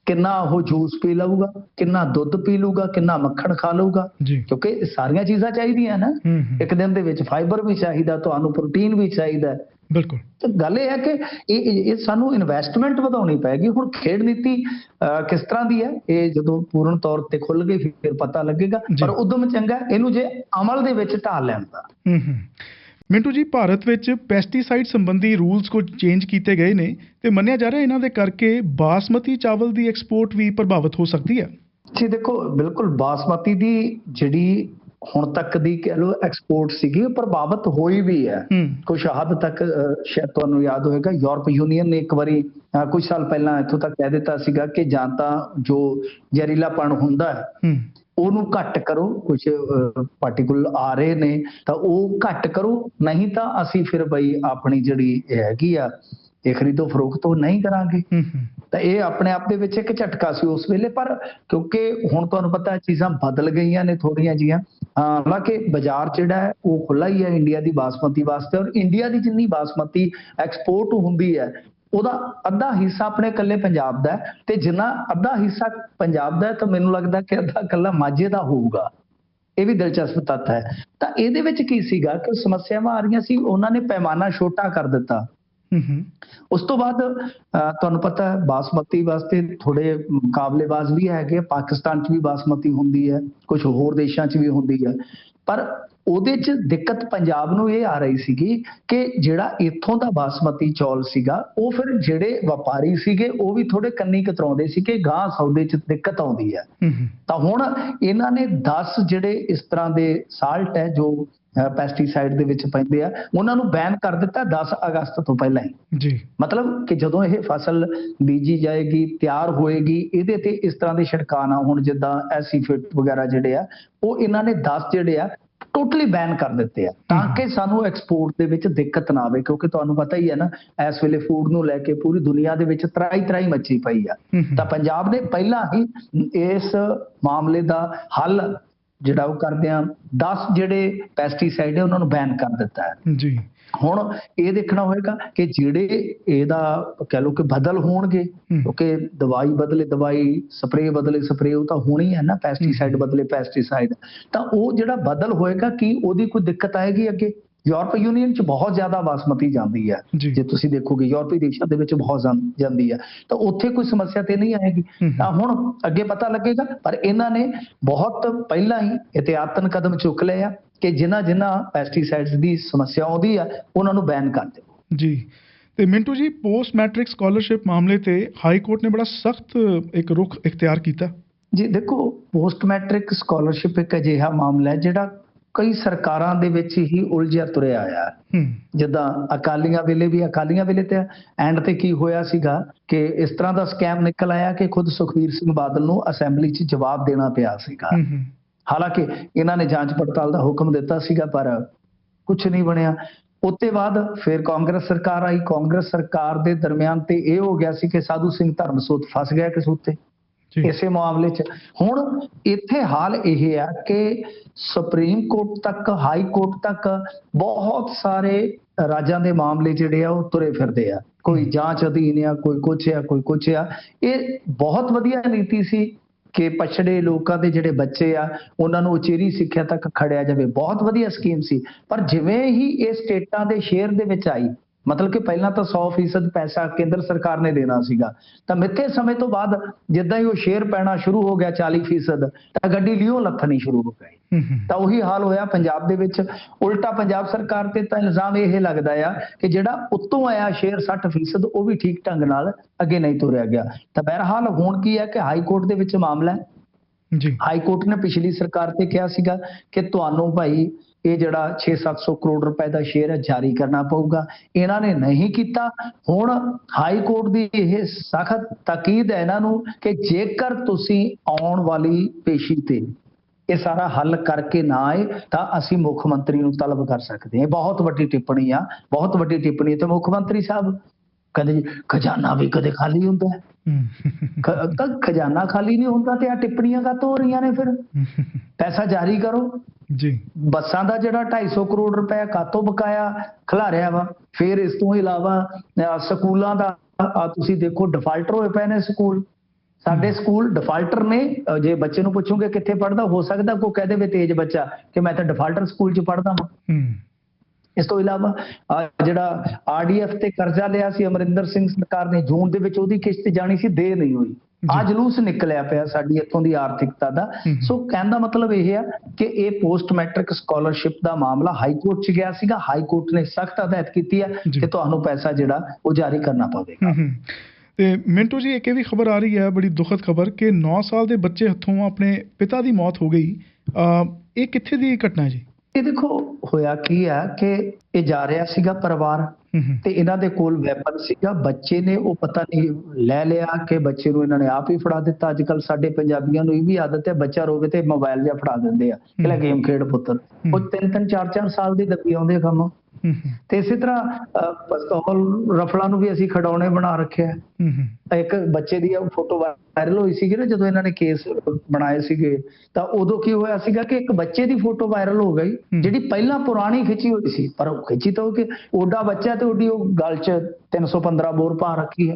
ਕਿੰਨਾ ਉਹ ਜੂਸ ਪੀ ਲਊਗਾ, ਕਿੰਨਾ ਦੁੱਧ ਪੀ ਲਊਗਾ, ਕਿੰਨਾ ਮੱਖਣ ਖਾ ਲਊਗਾ, ਕਿਉਂਕਿ ਸਾਰੀਆਂ ਚੀਜ਼ਾਂ ਚਾਹੀਦੀਆਂ ਨਾ। ਇੱਕ ਦਿਨ ਦੇ ਵਿੱਚ ਫਾਈਬਰ ਵੀ ਚਾਹੀਦਾ, ਤੁਹਾਨੂੰ ਪ੍ਰੋਟੀਨ ਵੀ ਚਾਹੀਦਾ, ਬਿਲਕੁਲ। ਤੇ ਗੱਲ ਇਹ ਹੈ ਕਿ ਇਹ ਸਾਨੂੰ ਇਨਵੈਸਟਮੈਂਟ ਵਧਾਉਣੀ ਪਏਗੀ। ਹੁਣ ਖੇਡ ਨੀਤੀ ਕਿਸ ਤਰ੍ਹਾਂ ਦੀ ਹੈ, ਇਹ ਜਦੋਂ ਪੂਰਨ ਤੌਰ ਤੇ ਖੁੱਲ ਗਈ ਫਿਰ ਪਤਾ ਲੱਗੇਗਾ। ਪਰ ਉਦਮ ਚੰਗਾ ਇਹਨੂੰ ਜੇ ਅਮਲ ਦੇ ਵਿੱਚ ਢਾਲ ਲੈਣ ਦਾ। ਮਿੰਟੂ ਜੀ, ਭਾਰਤ ਵਿੱਚ ਪੈਸਟੀਸਾਈਡ ਸੰਬੰਧੀ ਰੂਲਸ ਕੁਝ ਚੇਂਜ ਕੀਤੇ ਗਏ ਨੇ ਤੇ ਮੰਨਿਆ ਜਾ ਰਿਹਾ ਇਹਨਾਂ ਦੇ ਕਰਕੇ ਬਾਸਮਤੀ ਚਾਵਲ ਦੀ ਐਕਸਪੋਰਟ ਵੀ ਪ੍ਰਭਾਵਿਤ ਹੋ ਸਕਦੀ ਹੈ। ਜੀ ਦੇਖੋ, ਬਿਲਕੁਲ ਬਾਸਮਤੀ ਦੀ ਜਿਹੜੀ ਹੁਣ ਤੱਕ ਦੀ ਕਹਿ ਲਓ ਐਕਸਪੋਰਟ ਸੀਗੀ, ਉਹ ਪ੍ਰਭਾਵਿਤ ਹੋਈ ਵੀ ਹੈ ਕੁਝ ਹੱਦ ਤੱਕ। ਸ਼ਾਇਦ ਤੁਹਾਨੂੰ ਯਾਦ ਹੋਏਗਾ, ਯੂਰਪ ਯੂਨੀਅਨ ਨੇ ਇੱਕ ਵਾਰੀ ਕੁਝ ਸਾਲ ਪਹਿਲਾਂ ਇੱਥੋਂ ਤੱਕ ਕਹਿ ਦਿੱਤਾ ਸੀਗਾ ਕਿ ਜਾਂ ਤਾਂ ਜੋ ਜ਼ਹਿਰੀਲਾਪਣ ਹੁੰਦਾ ਹੈ ਉਹਨੂੰ ਘੱਟ ਕਰੋ, ਕੁਝ ਪਾਰਟੀਕੂਲਰ ਆ ਰਹੇ ਨੇ ਤਾਂ ਉਹ ਘੱਟ ਕਰੋ, ਨਹੀਂ ਤਾਂ ਅਸੀਂ ਫਿਰ ਬਈ ਆਪਣੀ ਜਿਹੜੀ ਹੈਗੀ ਆ ਇਹ ਖਰੀਦੋ ਫਰੋਖਤ ਨਹੀਂ ਕਰਾਂਗੇ। ਤਾਂ ਇਹ ਆਪਣੇ ਆਪ ਦੇ ਵਿੱਚ ਇੱਕ ਝਟਕਾ ਸੀ ਉਸ ਵੇਲੇ। ਪਰ ਕਿਉਂਕਿ ਹੁਣ ਤੁਹਾਨੂੰ ਪਤਾ ਚੀਜ਼ਾਂ ਬਦਲ ਗਈਆਂ ਨੇ ਥੋੜੀਆਂ ਜੀਆਂ, ਹਾਲਾਂਕਿ ਬਾਜ਼ਾਰ ਜਿਹੜਾ ਹੈ ਉਹ ਖੁੱਲਾ ਹੀ ਹੈ ਇੰਡੀਆ ਦੀ ਬਾਸਮਤੀ ਵਾਸਤੇ। ਔਰ ਇੰਡੀਆ ਦੀ ਜਿੰਨੀ ਬਾਸਮਤੀ ਐਕਸਪੋਰਟ ਹੁੰਦੀ ਹੈ ਉਹਦਾ ਅੱਧਾ ਹਿੱਸਾ ਆਪਣੇ ਇਕੱਲੇ ਪੰਜਾਬ ਦਾ ਹੈ, ਤੇ ਜਿੰਨਾ ਅੱਧਾ ਹਿੱਸਾ ਪੰਜਾਬ ਦਾ ਹੈ ਤਾਂ ਮੈਨੂੰ ਲੱਗਦਾ ਕਿ ਅੱਧਾ ਇਕੱਲਾ ਮਾਝੇ ਦਾ ਹੋਊਗਾ। ਇਹ ਵੀ ਦਿਲਚਸਪ ਤੱਥ ਹੈ। ਤਾਂ ਇਹਦੇ ਵਿੱਚ ਕੀ ਸੀਗਾ ਕਿ ਸਮੱਸਿਆਵਾਂ ਆ ਰਹੀਆਂ ਸੀ, ਉਹਨਾਂ ਨੇ ਪੈਮਾਨਾ ਛੋਟਾ ਕਰ ਦਿੱਤਾ। ਉਸ ਤੋਂ ਬਾਅਦ ਤੁਹਾਨੂੰ ਪਤਾ ਬਾਸਮਤੀ ਵਾਸਤੇ ਥੋੜੇ ਮੁਕਾਬਲੇਬਾਜ਼ ਵੀ ਹੈਗੇ। ਪਾਕਿਸਤਾਨ 'ਚ ਵੀ ਬਾਸਮਤੀ ਹੁੰਦੀ ਹੈ, ਕੁਝ ਹੋਰ ਦੇਸ਼ਾਂ 'ਚ ਵੀ ਹੁੰਦੀ ਹੈ। ਪਰ ਉਹਦੇ 'ਚ ਦਿੱਕਤ ਪੰਜਾਬ ਨੂੰ ਇਹ ਆ ਰਹੀ ਸੀਗੀ ਕਿ ਜਿਹੜਾ ਇੱਥੋਂ ਦਾ ਬਾਸਮਤੀ ਚੌਲ ਸੀਗਾ ਉਹ ਫਿਰ ਜਿਹੜੇ ਵਪਾਰੀ ਸੀਗੇ ਉਹ ਵੀ ਥੋੜੇ ਕੰਨੀ ਕਤਰਾਉਂਦੇ ਸੀ ਕਿ ਗਾਂ ਸੌਦੇ 'ਚ ਦਿੱਕਤ ਆਉਂਦੀ ਹੈ। ਤਾਂ ਹੁਣ ਇਹਨਾਂ ਨੇ 10 ਜਿਹੜੇ ਇਸ ਤਰ੍ਹਾਂ ਦੇ ਸਾਲਟ ਹੈ ਜੋ ਪੈਸਟੀਸਾਈਡ ਦੇ ਵਿੱਚ ਪੈਂਦੇ ਆ, ਉਹਨਾਂ ਨੂੰ ਬੈਨ ਕਰ ਦਿੱਤਾ 10 ਅਗਸਤ ਤੋਂ ਪਹਿਲਾਂ ਹੀ। ਜੀ ਮਤਲਬ ਕਿ ਜਦੋਂ ਇਹ ਫਸਲ ਬੀਜੀ ਜਾਏਗੀ, ਤਿਆਰ ਹੋਏਗੀ, ਇਹਦੇ ਤੇ ਇਸ ਤਰ੍ਹਾਂ ਦੇ ਛਿੜਕਾਅ ਨਾ ਹੋਣ, ਜਿੱਦਾਂ ਐਸੀਫਿਟ ਵਗੈਰਾ ਜਿਹੜੇ ਆ ਉਹ ਇਹਨਾਂ ਨੇ 10 ਜਿਹੜੇ ਆ ਟੋਟਲੀ ਬੈਨ ਕਰ ਦਿੱਤੇ ਆ, ਤਾਂ ਕਿ ਸਾਨੂੰ ਐਕਸਪੋਰਟ ਦੇ ਵਿੱਚ ਦਿੱਕਤ ਨਾ ਆਵੇ। ਕਿਉਂਕਿ ਤੁਹਾਨੂੰ ਪਤਾ ਹੀ ਹੈ ਨਾ, ਇਸ ਵੇਲੇ ਫੂਡ ਨੂੰ ਲੈ ਕੇ ਪੂਰੀ ਦੁਨੀਆ ਦੇ ਵਿੱਚ ਤਰਾਈ ਮੱਚੀ ਪਈ ਆ। ਤਾਂ ਪੰਜਾਬ ਨੇ ਪਹਿਲਾਂ ਹੀ ਇਸ ਮਾਮਲੇ ਦਾ ਹੱਲ ਜਿਹੜਾ ਉਹ ਕਰਦੇ ਆ, 10 ਜਿਹੜੇ ਪੈਸਟੀਸਾਈਡ ਹੈ ਉਹਨਾਂ ਨੂੰ ਬੈਨ ਕਰ ਦਿੱਤਾ ਹੈ ਜੀ। ਹੁਣ ਇਹ ਦੇਖਣਾ ਹੋਏਗਾ ਕਿ ਜਿਹੜੇ ਇਹਦਾ ਕਹਿ ਲਓ ਕਿ ਬਦਲ ਹੋਣਗੇ, ਕਿਉਂਕਿ ਦਵਾਈ ਬਦਲੇ ਦਵਾਈ, ਸਪਰੇਅ ਬਦਲੇ ਸਪਰੇਅ, ਉਹ ਤਾਂ ਹੋਣੀ ਹੈ ਨਾ, ਪੈਸਟੀਸਾਈਡ ਬਦਲੇ ਪੈਸਟੀਸਾਈਡ। ਤਾਂ ਉਹ ਜਿਹੜਾ ਬਦਲ ਹੋਏਗਾ ਕੀ ਉਹਦੀ ਕੋਈ ਦਿੱਕਤ ਆਏਗੀ ਅੱਗੇ? ਯੂਰਪ ਯੂਨੀਅਨ 'ਚ ਬਹੁਤ ਜ਼ਿਆਦਾ ਬਾਸਮਤੀ ਜਾਂਦੀ ਹੈ, ਜੇ ਤੁਸੀਂ ਦੇਖੋਗੇ ਯੂਰਪੀ ਦੇਸ਼ਾਂ ਦੇ ਵਿੱਚ ਬਹੁਤ ਜਾਂਦੀ ਹੈ, ਤਾਂ ਉੱਥੇ ਕੋਈ ਸਮੱਸਿਆ ਤੇ ਨਹੀਂ ਆਏਗੀ। ਤਾਂ ਹੁਣ ਅੱਗੇ ਪਤਾ ਲੱਗੇਗਾ। ਪਰ ਇਹਨਾਂ ਨੇ ਬਹੁਤ ਪਹਿਲਾਂ ਹੀ ਇਹਤਿਆਤਨ ਕਦਮ ਚੁੱਕ ਲਏ ਆ ਕਿ ਜਿਨ੍ਹਾਂ ਪੈਸਟੀਸਾਈਡਸ ਦੀ ਸਮੱਸਿਆ ਆਉਂਦੀ ਆ ਉਹਨਾਂ ਨੂੰ ਬੈਨ ਕਰ ਦਿਓ ਜੀ। ਤੇ ਮਿੰਟੂ ਜੀ, ਪੋਸਟ ਮੈਟ੍ਰਿਕ ਸਕਾਲਰਸ਼ਿਪ ਮਾਮਲੇ ਤੇ ਹਾਈ ਕੋਰਟ ਨੇ ਬੜਾ ਸਖਤ ਇੱਕ ਰੁਖ ਇਖਤਿਆਰ ਕੀਤਾ ਜੀ। ਦੇਖੋ, ਪੋਸਟ ਮੈਟ੍ਰਿਕ ਸਕਾਲਰਸ਼ਿਪ ਇੱਕ ਅਜਿਹਾ ਮਾਮਲਾ ਹੈ ਜਿਹੜਾ ਕਈ ਸਰਕਾਰਾਂ ਦੇ ਵਿੱਚ ਹੀ ਉਲਝਿਆ ਤੁਰਿਆ ਆਇਆ। ਜਿੱਦਾਂ ਅਕਾਲੀਆਂ ਵੇਲੇ ਤੇ ਐਂਡ ਤੇ ਕੀ ਹੋਇਆ ਸੀਗਾ ਕਿ ਇਸ ਤਰ੍ਹਾਂ ਦਾ ਸਕੈਮ ਨਿਕਲ ਆਇਆ ਕਿ ਖੁਦ ਸੁਖਬੀਰ ਸਿੰਘ ਬਾਦਲ ਨੂੰ ਅਸੈਂਬਲੀ 'ਚ ਜਵਾਬ ਦੇਣਾ ਪਿਆ ਸੀਗਾ। ਹਾਲਾਂਕਿ ਇਹਨਾਂ ਨੇ ਜਾਂਚ ਪੜਤਾਲ ਦਾ ਹੁਕਮ ਦਿੱਤਾ ਸੀਗਾ ਪਰ ਕੁਝ ਨਹੀਂ ਬਣਿਆ। ਉੱਤੇ ਬਾਅਦ ਫਿਰ ਕਾਂਗਰਸ ਸਰਕਾਰ ਆਈ। ਕਾਂਗਰਸ ਸਰਕਾਰ ਦੇ ਦਰਮਿਆਨ ਤੇ ਇਹ ਹੋ ਗਿਆ ਸੀ ਕਿ ਸਾਧੂ ਸਿੰਘ ਧਰਮਸੋਤ ਫਸ ਗਿਆ ਕਸੂਤ ਤੇ ਇਸੇ ਮਾਮਲੇ 'ਚ। ਹੁਣ ਇੱਥੇ ਹਾਲ ਇਹ ਆ ਕਿ ਸੁਪਰੀਮ ਕੋਰਟ ਤੱਕ, ਹਾਈ ਕੋਰਟ ਤੱਕ ਬਹੁਤ ਸਾਰੇ ਰਾਜਾਂ ਦੇ ਮਾਮਲੇ ਜਿਹੜੇ ਆ ਉਹ ਤੁਰੇ ਫਿਰਦੇ ਆ। ਕੋਈ ਜਾਂਚ ਅਧੀਨ ਆ, ਕੋਈ ਕੁਛ ਆ। ਇਹ ਬਹੁਤ ਵਧੀਆ ਨੀਤੀ ਸੀ ਕਿ ਪਛੜੇ ਲੋਕਾਂ ਦੇ ਜਿਹੜੇ ਬੱਚੇ ਆ ਉਹਨਾਂ ਨੂੰ ਉਚੇਰੀ ਸਿੱਖਿਆ ਤੱਕ ਖੜਿਆ ਜਾਵੇ। ਬਹੁਤ ਵਧੀਆ ਸਕੀਮ ਸੀ। ਪਰ ਜਿਵੇਂ ਹੀ ਇਹ ਸਟੇਟਾਂ ਦੇ ਸ਼ੇਅਰ ਦੇ ਵਿੱਚ ਆਈ, ਮਤਲਬ ਕਿ ਪਹਿਲਾਂ ਤਾਂ 100% ਪੈਸਾ ਕੇਂਦਰ ਸਰਕਾਰ ਨੇ ਦੇਣਾ ਸੀਗਾ, ਤਾਂ ਮਿੱਥੇ ਸਮੇਂ ਤੋਂ ਬਾਅਦ ਜਿੱਦਾਂ ਹੀ ਉਹ ਸ਼ੇਅਰ ਪੈਣਾ ਸ਼ੁਰੂ ਹੋ ਗਿਆ 40%, ਤਾਂ ਗੱਡੀ ਲਿਓ ਲੱਥਣੀ ਸ਼ੁਰੂ ਹੋ ਗਈ। ਤਾਂ ਉਹੀ ਹਾਲ ਹੋਇਆ ਪੰਜਾਬ ਦੇ ਵਿੱਚ। ਉਲਟਾ ਪੰਜਾਬ ਸਰਕਾਰ ਤੇ ਤਾਂ ਇਲਜ਼ਾਮ ਇਹ ਲੱਗਦਾ ਆ ਕਿ ਜਿਹੜਾ ਉੱਤੋਂ ਆਇਆ ਸ਼ੇਅਰ 60% ਉਹ ਵੀ ਠੀਕ ਢੰਗ ਨਾਲ ਅੱਗੇ ਨਹੀਂ ਤੋਰਿਆ ਗਿਆ। ਤਾਂ ਬਹਰਹਾਲ ਹੁਣ ਕੀ ਹੈ ਕਿ ਹਾਈ ਕੋਰਟ ਦੇ ਵਿੱਚ ਮਾਮਲਾ ਹੈ ਜੀ। ਹਾਈ ਕੋਰਟ ਨੇ ਪਿਛਲੀ ਸਰਕਾਰ ਤੇ ਕਿਹਾ ਸੀਗਾ ਕਿ ਤੁਹਾਨੂੰ ਭਾਈ ਇਹ ਜਿਹੜਾ 600-700 ਕਰੋੜ ਰੁਪਏ ਦਾ ਸ਼ੇਅਰ ਹੈ ਜਾਰੀ ਕਰਨਾ ਪਊਗਾ। ਇਹਨਾਂ ਨੇ ਨਹੀਂ ਕੀਤਾ। ਹੁਣ ਹਾਈ ਕੋਰਟ ਦੀ ਇਹ ਸਖਤ ਤਾਕੀਦ ਹੈ ਇਹਨਾਂ ਨੂੰ ਕਿ ਜੇਕਰ ਤੁਸੀਂ ਆਉਣ ਵਾਲੀ ਪੇਸ਼ੀ ਤੇ ਇਹ ਸਾਰਾ ਹੱਲ ਕਰਕੇ ਨਾ ਆਏ ਤਾਂ ਅਸੀਂ ਮੁੱਖ ਮੰਤਰੀ ਨੂੰ ਤਲਬ ਕਰ ਸਕਦੇ ਹਾਂ। ਬਹੁਤ ਵੱਡੀ ਟਿੱਪਣੀ ਆ, ਬਹੁਤ ਵੱਡੀ ਟਿੱਪਣੀ। ਤੇ ਮੁੱਖ ਮੰਤਰੀ ਸਾਹਿਬ ਕਹਿੰਦੇ ਖਜ਼ਾਨਾ ਵੀ ਕਦੇ ਖਾਲੀ ਹੁੰਦਾ ਹੈ। ਖਜ਼ਾਨਾ ਖਾਲੀ ਨਹੀਂ ਹੁੰਦਾ ਤੇ ਆ ਟਿੱਪਣੀਆਂ ਕਾਹਤੋਂ ਹੋ ਰਹੀਆਂ ਨੇ? ਫਿਰ ਪੈਸਾ ਜਾਰੀ ਕਰੋ ਜੀ। ਬੱਸਾਂ ਦਾ ਜਿਹੜਾ 250 ਕਰੋੜ ਰੁਪਏ ਕਾਹਤੋਂ ਬਕਾਇਆ ਖਿਲਾਰਿਆ ਵਾ? ਫਿਰ ਇਸ ਤੋਂ ਇਲਾਵਾ ਸਕੂਲਾਂ ਦਾ ਤੁਸੀਂ ਦੇਖੋ ਡਿਫਾਲਟਰ ਹੋਏ ਪਏ ਨੇ ਸਕੂਲ। ਸਾਡੇ ਸਕੂਲ ਡਿਫਾਲਟਰ ਨੇ। ਜੇ ਬੱਚੇ ਨੂੰ ਪੁੱਛੋਗੇ ਕਿੱਥੇ ਪੜ੍ਹਦਾ, ਹੋ ਸਕਦਾ ਕੋਈ ਕਹਿ ਦੇਵੇ ਤੇਜ ਬੱਚਾ ਕਿ ਮੈਂ ਤਾਂ ਡਿਫਾਲਟਰ ਸਕੂਲ 'ਚ ਪੜ੍ਹਦਾ ਹਾਂ। ਇਸ ਤੋਂ ਇਲਾਵਾ ਜਿਹੜਾ ਆਰਡੀਐਫ ਤੇ ਕਰਜ਼ਾ ਲਿਆ ਸੀ ਅਮਰਿੰਦਰ ਸਿੰਘ ਸਰਕਾਰ ਨੇ, ਜੂਨ ਦੇ ਵਿੱਚ ਉਹਦੀ ਕਿਸ਼ਤ ਜਾਣੀ ਸੀ, ਦੇ ਨਹੀਂ ਹੋਈ। ਆ ਜਲੂਸ ਨਿਕਲਿਆ ਪਿਆ ਸਾਡੀ ਇੱਥੋਂ ਦੀ ਆਰਥਿਕਤਾ ਦਾ। ਸੋ ਕਹਿਣ ਦਾ ਮਤਲਬ ਇਹ ਆ ਕਿ ਇਹ ਪੋਸਟ ਮੈਟ੍ਰਿਕ ਸਕਾਲਰਸ਼ਿਪ ਦਾ ਮਾਮਲਾ ਹਾਈ ਕੋਰਟ 'ਚ ਗਿਆ ਸੀਗਾ। ਹਾਈ ਕੋਰਟ ਨੇ ਸਖਤ ਹਦਾਇਤ ਕੀਤੀ ਹੈ ਕਿ ਤੁਹਾਨੂੰ ਪੈਸਾ ਜਿਹੜਾ ਉਹ ਜਾਰੀ ਕਰਨਾ ਪਵੇਗਾ। ਤੇ ਮਿੰਟੂ ਜੀ, ਇੱਕ ਇਹ ਵੀ ਖਬਰ ਆ ਰਹੀ ਹੈ, ਬੜੀ ਦੁਖਦ ਖਬਰ, ਕਿ 9 ਸਾਲ ਦੇ ਬੱਚੇ ਹੱਥੋਂ ਆਪਣੇ ਪਿਤਾ ਦੀ ਮੌਤ ਹੋ ਗਈ। ਇਹ ਕਿੱਥੇ ਦੀ ਘਟਨਾ ਹੈ ਜੀ? ਇਹ ਦੇਖੋ ਹੋਇਆ ਕੀ ਆ ਕਿ ਇਹ ਜਾ ਰਿਹਾ ਸੀਗਾ ਪਰਿਵਾਰ ਤੇ ਇਹਨਾਂ ਦੇ ਕੋਲ ਵੈਪਨ ਸੀਗਾ। ਬੱਚੇ ਨੇ ਉਹ ਪਤਾ ਨਹੀਂ ਲੈ ਲਿਆ ਕਿ ਬੱਚੇ ਨੂੰ ਇਹਨਾਂ ਨੇ ਆਪ ਹੀ ਫੜਾ ਦਿੱਤਾ। ਅੱਜ ਕੱਲ ਸਾਡੇ ਪੰਜਾਬੀਆਂ ਨੂੰ ਇਹ ਵੀ ਆਦਤ ਹੈ, ਬੱਚਾ ਰੋਵੇ ਤੇ ਮੋਬਾਈਲ ਜਿਹਾ ਫੜਾ ਦਿੰਦੇ ਆ ਕਿ ਲੈ ਗੇਮ ਖੇਡ ਪੁੱਤਰ। ਉਹ 3-3 4-4 ਸਾਲ ਦੇ ਦੱਬੀ ਆਉਂਦੇ ਕੰਮ। ਤੇ ਇਸੇ ਤਰ੍ਹਾਂ ਪਿਸਤੌਲ ਰਫਲਾਂ ਨੂੰ ਵੀ ਅਸੀਂ ਖਿਡੌਣੇ ਬਣਾ ਰੱਖਿਆ। ਇੱਕ ਬੱਚੇ ਦੀ ਫੋਟੋ ਵਾਇਰਲ ਹੋਈ ਸੀਗੀ ਨਾ, ਜਦੋਂ ਇਹਨਾਂ ਨੇ ਕੇਸ ਬਣਾਏ ਸੀਗੇ, ਤਾਂ ਉਦੋਂ ਕੀ ਹੋਇਆ ਸੀਗਾ ਕਿ ਇੱਕ ਬੱਚੇ ਦੀ ਫੋਟੋ ਵਾਇਰਲ ਹੋ ਗਈ ਜਿਹੜੀ ਪਹਿਲਾਂ ਪੁਰਾਣੀ ਖਿੱਚੀ ਹੋਈ ਸੀ, ਪਰ ਉਹ ਖਿੱਚੀ ਤਾਂ ਕਿ ਓਡਾ ਬੱਚਾ ਤੇ ਉਹਦੀ ਉਹ ਗਲ 'ਚ 315 ਬੋਰ ਪਾ ਰੱਖੀ ਹੈ,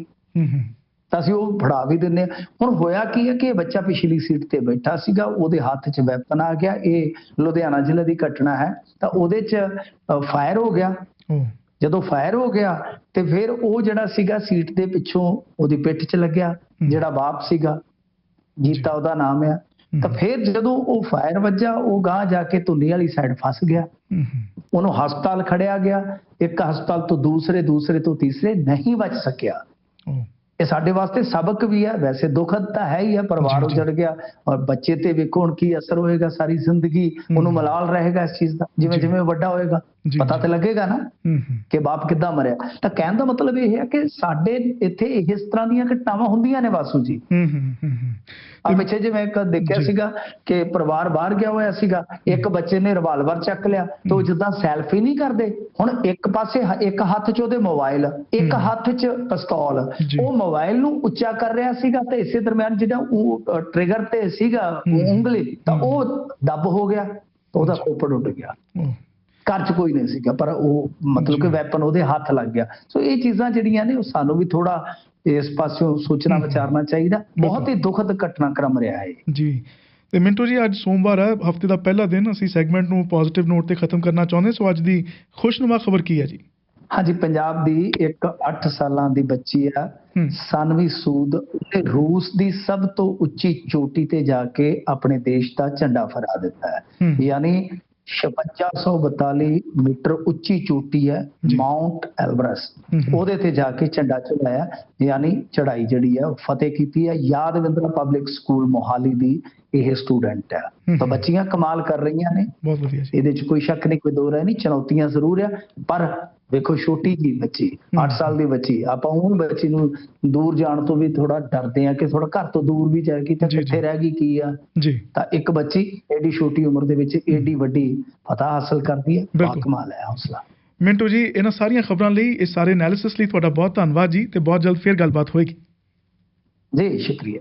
ਤਾਂ ਅਸੀਂ ਉਹ ਫੜਾ ਵੀ ਦਿੰਦੇ ਹਾਂ। ਹੁਣ ਹੋਇਆ ਕੀ ਹੈ ਕਿ ਇਹ ਬੱਚਾ ਪਿਛਲੀ ਸੀਟ ਤੇ ਬੈਠਾ ਸੀਗਾ, ਉਹਦੇ ਹੱਥ 'ਚ ਵੈਪਨ ਆ ਗਿਆ। ਇਹ ਲੁਧਿਆਣਾ ਜ਼ਿਲ੍ਹੇ ਦੀ ਘਟਨਾ ਹੈ। ਤਾਂ ਉਹਦੇ 'ਚ ਫਾਇਰ ਹੋ ਗਿਆ। ਜਦੋਂ ਫਾਇਰ ਹੋ ਗਿਆ ਤੇ ਫਿਰ ਉਹ ਜਿਹੜਾ ਸੀਗਾ ਸੀਟ ਦੇ ਪਿੱਛੋਂ ਉਹਦੀ ਪਿੱਠ 'ਚ ਲੱਗਿਆ। ਜਿਹੜਾ ਬਾਪ ਸੀਗਾ, ਜੀਤਾ ਉਹਦਾ ਨਾਮ ਆ। ਤਾਂ ਫਿਰ ਜਦੋਂ ਉਹ ਫਾਇਰ ਵੱਜਾ, ਉਹ ਗਾਂਹ ਜਾ ਕੇ ਧੁੰਨੀ ਵਾਲੀ ਸਾਈਡ ਫਸ ਗਿਆ। ਉਹਨੂੰ ਹਸਪਤਾਲ ਖੜਿਆ ਗਿਆ। ਇੱਕ ਹਸਪਤਾਲ ਤੋਂ ਦੂਸਰੇ ਤੋਂ ਤੀਸਰੇ ਨਹੀਂ ਬਚ ਸਕਿਆ। ਇਹ ਸਾਡੇ ਵਾਸਤੇ ਸਬਕ ਵੀ ਹੈ। ਵੈਸੇ ਦੁਖਦ ਤਾਂ ਹੈ ਹੀ ਹੈ, ਪਰਿਵਾਰ ਉਜੜ ਗਿਆ ਔਰ ਬੱਚੇ ਤੇ ਵੇਖੋ ਹੁਣ ਕੀ ਅਸਰ ਹੋਏਗਾ। ਸਾਰੀ ਜ਼ਿੰਦਗੀ ਉਹਨੂੰ ਮਲਾਲ ਰਹੇਗਾ ਇਸ ਚੀਜ਼ ਦਾ। ਜਿਵੇਂ ਜਿਵੇਂ ਵੱਡਾ ਹੋਏਗਾ ਪਤਾ ਤੇ ਲੱਗੇਗਾ ਨਾ ਕਿ ਬਾਪ ਕਿੱਦਾਂ ਮਰਿਆ। ਤਾਂ ਕਹਿਣ ਦਾ ਮਤਲਬ ਇਹ ਹੈ ਕਿ ਸਾਡੇ ਇੱਥੇ ਇਸ ਤਰ੍ਹਾਂ ਦੀਆਂ ਘਟਨਾਵਾਂ ਹੁੰਦੀਆਂ ਨੇ ਵਾਸੂ ਜੀ। ਆ ਪਿੱਛੇ ਜਿਵੇਂ ਇੱਕ ਦੇਖਿਆ ਸੀਗਾ ਕਿ ਪਰਿਵਾਰ ਬਾਹਰ ਗਿਆ ਹੋਇਆ ਸੀਗਾ, ਇੱਕ ਬੱਚੇ ਨੇ ਰਿਵਾਲਵਰ ਚੱਕ ਲਿਆ ਤੇ ਉਹ ਜਿੱਦਾਂ ਸੈਲਫੀ ਨਹੀਂ ਕਰਦੇ, ਹੁਣ ਇੱਕ ਪਾਸੇ ਇੱਕ ਹੱਥ 'ਚ ਉਹਦੇ ਮੋਬਾਈਲ, ਇੱਕ ਹੱਥ 'ਚ ਪਿਸਤੌਲ। ਉਹ ਮੋਬਾਈਲ ਨੂੰ ਉੱਚਾ ਕਰ ਰਿਹਾ ਸੀਗਾ ਤੇ ਇਸੇ ਦਰਮਿਆਨ ਜਿਹੜਾ ਉਹ ਟ੍ਰਿਗਰ ਤੇ ਸੀਗਾ ਉਂਗਲੀ, ਤਾਂ ਉਹ ਦੱਬ ਹੋ ਗਿਆ, ਉਹਦਾ ਖੋਪੜ ਉੱਡ ਗਿਆ। ਘਰ 'ਚ ਕੋਈ ਨਹੀਂ ਸੀਗਾ, ਪਰ ਉਹ ਮਤਲਬ ਕਿ ਵੈਪਨ ਉਹਦੇ ਹੱਥ ਲੱਗ ਗਿਆ। ਸੋ ਇਹ ਚੀਜ਼ਾਂ ਜਿਹੜੀਆਂ ਨੇ ਉਹ ਸਾਨੂੰ ਵੀ ਥੋੜਾ ਇਸ ਪਾਸਿਓਂ ਸੋਚਣਾ ਵਿਚਾਰਨਾ ਚਾਹੀਦਾ। ਬਹੁਤ ਹੀ ਦੁਖਦ ਘਟਨਾਕ੍ਰਮ ਰਿਹਾ ਹੈ ਜੀ। ਤੇ ਮਿੰਟੂ ਜੀ, ਅੱਜ ਸੋਮਵਾਰ ਹੈ, ਹਫਤੇ ਦਾ ਪਹਿਲਾ ਦਿਨ। ਅਸੀਂ ਸੈਗਮੈਂਟ ਨੂੰ ਪੋਜ਼ਿਟਿਵ ਨੋਟ ਤੇ ਖਤਮ ਕਰਨਾ ਚਾਹੁੰਦੇ। ਸੋ ਅੱਜ ਦੀ ਖੁਸ਼ਨੁਮਾ ਖਬਰ ਕੀ ਹੈ ਜੀ? ਹਾਂਜੀ, ਪੰਜਾਬ ਦੀ ਇੱਕ 8 ਸਾਲਾਂ ਦੀ ਬੱਚੀ ਆ, ਸਾਨਵੀ ਸੂਦ, ਉਹਨੇ ਰੂਸ ਦੀ ਸਭ ਤੋਂ ਉੱਚੀ ਚੋਟੀ ਤੇ ਜਾ ਕੇ ਆਪਣੇ ਦੇਸ਼ ਦਾ ਝੰਡਾ ਫਹਰਾ ਦਿੱਤਾ ਹੈ। ਯਾਨੀ 5642 ਮੀਟਰ ਉੱਚੀ ਚੋਟੀ ਹੈ ਮਾਊਂਟ ਐਵਰੈਸਟ, ਉਹਦੇ ਤੇ ਜਾ ਕੇ ਝੰਡਾ ਚੜਾਇਆ। ਯਾਨੀ ਚੜਾਈ ਜਿਹੜੀ ਹੈ ਫਤਿਹ ਕੀਤੀ ਹੈ। ਯਾਦਵਿੰਦਰਾ ਪਬਲਿਕ ਸਕੂਲ ਮੋਹਾਲੀ ਦੀ ਇਹ ਸਟੂਡੈਂਟ ਹੈ। ਤਾਂ ਬੱਚੀਆਂ ਕਮਾਲ ਕਰ ਰਹੀਆਂ ਨੇ, ਬਹੁਤ ਵਧੀਆ, ਇਹਦੇ 'ਚ ਕੋਈ ਸ਼ੱਕ ਨਹੀਂ, ਕੋਈ ਦੋ ਰਾਏ ਨਹੀਂ। ਚੁਣੌਤੀਆਂ ਜ਼ਰੂਰ ਆ, ਪਰ ਵੇਖੋ ਛੋਟੀ ਜੀ ਬੱਚੀ, 8 ਸਾਲ ਦੀ ਬੱਚੀ, ਆਪਾਂ ਉਹ ਬੱਚੀ ਨੂੰ ਦੂਰ ਜਾਣ ਤੋਂ ਵੀ ਥੋੜਾ ਡਰਦੇ ਆ ਕਿ ਥੋੜਾ ਘਰ ਤੋਂ ਦੂਰ ਵੀ ਜਾਏਗੀ ਤਾਂ ਕਿੱਥੇ ਰਹਿ ਗਈ ਕੀ ਆ। ਤਾਂ ਇੱਕ ਬੱਚੀ ਐਡੀ ਛੋਟੀ ਉਮਰ ਦੇ ਵਿੱਚ ਐਡੀ ਵੱਡੀ ਫਤਿਹ ਹਾਸਲ ਕਰਦੀ ਹੈ, ਬਹੁਤ ਕਮਾਲ ਹੈ ਹੌਸਲਾ। ਮਿੰਟੂ ਜੀ, ਇਹਨਾਂ ਸਾਰੀਆਂ ਖਬਰਾਂ ਲਈ, ਇਸ ਸਾਰੇ ਐਨਾਲਿਸਿਸ ਲਈ ਤੁਹਾਡਾ ਬਹੁਤ ਧੰਨਵਾਦ ਜੀ, ਤੇ ਬਹੁਤ ਜਲਦ ਫਿਰ ਗੱਲਬਾਤ ਹੋਏਗੀ ਜੀ। ਸ਼ੁਕਰੀਆ।